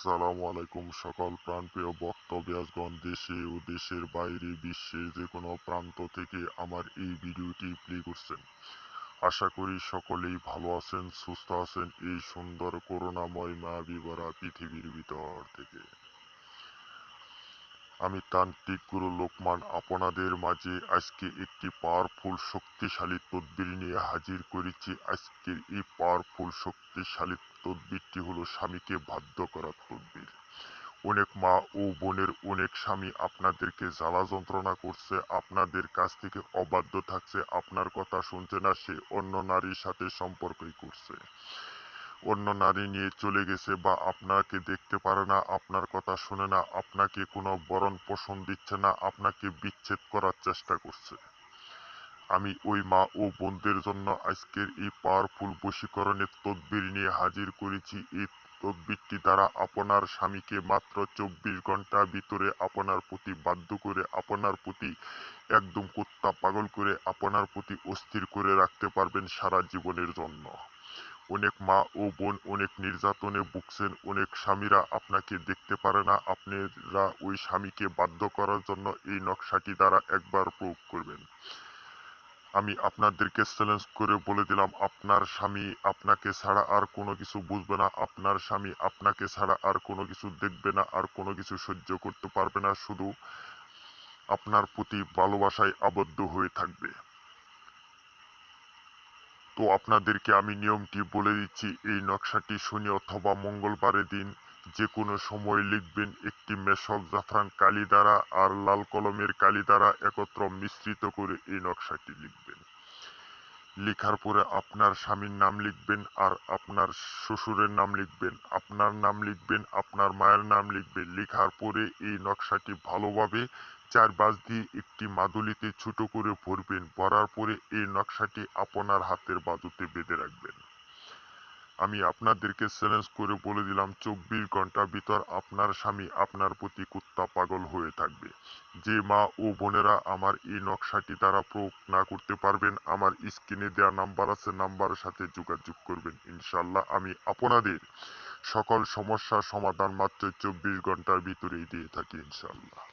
আসসালামু আলাইকুম সকল প্রাণপ্রিয় বক্তব্যাসগণ দেশে ও দেশের বাইরে বিশ্বের যে কোনো প্রান্ত থেকে আমার এই ভিডিওটি প্লে করছেন। আশা করি সকলেই ভালো আছেন, সুস্থ আছেন এই সুন্দর করুণাময় মায়াবী ভরা পৃথিবীর ভিতর থেকে। আমি তান্ত্রিক গুরু লোকমান আপনাদের মাঝে আজকে একটি পাওয়ারফুল শক্তিশালী তদবির নিয়ে হাজির করেছি। আজকের এই পাওয়ারফুল শক্তিশালী তদবিরটি হলো স্বামীকে বাধ্য করার তদবির। অনেক মা ও বোনের অনেক স্বামী আপনাদেরকে জ্বালা যন্ত্রণা করছে, আপনাদের কাছ থেকে অবাধ্য থাকছে, আপনার কথা শুনছে না, সে অন্য নারীর সাথে সম্পর্কই করছে, অন্য নারী নিয়ে চলে গেছে বা আপনাকে দেখতে পারে না, আপনার কথা শুনে না, আপনাকে কোনো ভরণ পোষণ দিচ্ছে না, আপনাকে বিচ্ছেদ করার চেষ্টা করছে। আমি ওই মা ও বোনদের জন্য আজকের এই পাওয়ারফুল বশীকরণের তদবির নিয়ে হাজির করেছি। এই তদবিরটি দ্বারা আপনার স্বামীকে মাত্র 24 ঘন্টার ভিতরে আপনার প্রতি বাধ্য করে, আপনার প্রতি একদম কুত্তা পাগল করে, আপনার প্রতি অস্থির করে রাখতে পারবেন সারা জীবনের জন্য। অনেক মা ও বোন অনেক নির্যাতনে ভুগছেন, অনেক স্বামীরা আপনাকে দেখতে পারে না, আপনারা ওই স্বামীকে বাধ্য করার জন্য এই নকশাটি দ্বারা একবার প্রয়োগ করবেন। আমি আপনাদেরকে চ্যালেঞ্জ করে বলে দিলাম, আপনার স্বামী আপনাকে ছাড়া আর কোনো কিছু বুঝবে না, আপনার স্বামী আপনাকে ছাড়া আর কোনো কিছু দেখবে না, আর কোনো কিছু সহ্য করতে পারবে না, শুধু আপনার প্রতি ভালোবাসায় আবদ্ধ হয়ে থাকবে। তো আপনাদেরকে আমি নিয়মটি বলে দিচ্ছি। এই নকশাটি শনি অথবা মঙ্গলবারের দিন যে কোনো সময় লিখবেন। একটি মেশক জাফরান কালি দ্বারা আর লাল কলমের কালি দ্বারা একত্র মিশ্রিত করে এই নকশাটি লিখবেন। লেখার পরে আপনার স্বামীর নাম লিখবেন, আর আপনার শ্বশুরের নাম লিখবেন, আপনার নাম লিখবেন, আপনার মায়ের নাম লিখবেন। লেখার পরে এই নকশাটি ভালোভাবে 4 বাঁশ দিয়ে একটি মাদুলিতে ছোট করে ভরবেন। ভরার পরে এই নকশাটি আপনার হাতের বাজুতে বেঁধে রাখবেন। আমি আপনাদেরকে চ্যালেঞ্জ করে বলে দিলাম, 24 ঘন্টার ভিতর আপনার স্বামী আপনার প্রতি কুত্তা পাগল হয়ে থাকবে। যে মা ও বোনেরা আমার এই নকশাটি দ্বারা প্রয়োগ না করতে পারবেন, আমার স্ক্রিনে দেওয়া নাম্বার আছে, নাম্বারের সাথে যোগাযোগ করবেন। ইনশাল্লাহ আমি আপনাদের সকল সমস্যার সমাধান মাত্র 24 ঘন্টার ভিতরেই দিয়ে থাকি ইনশাল্লাহ।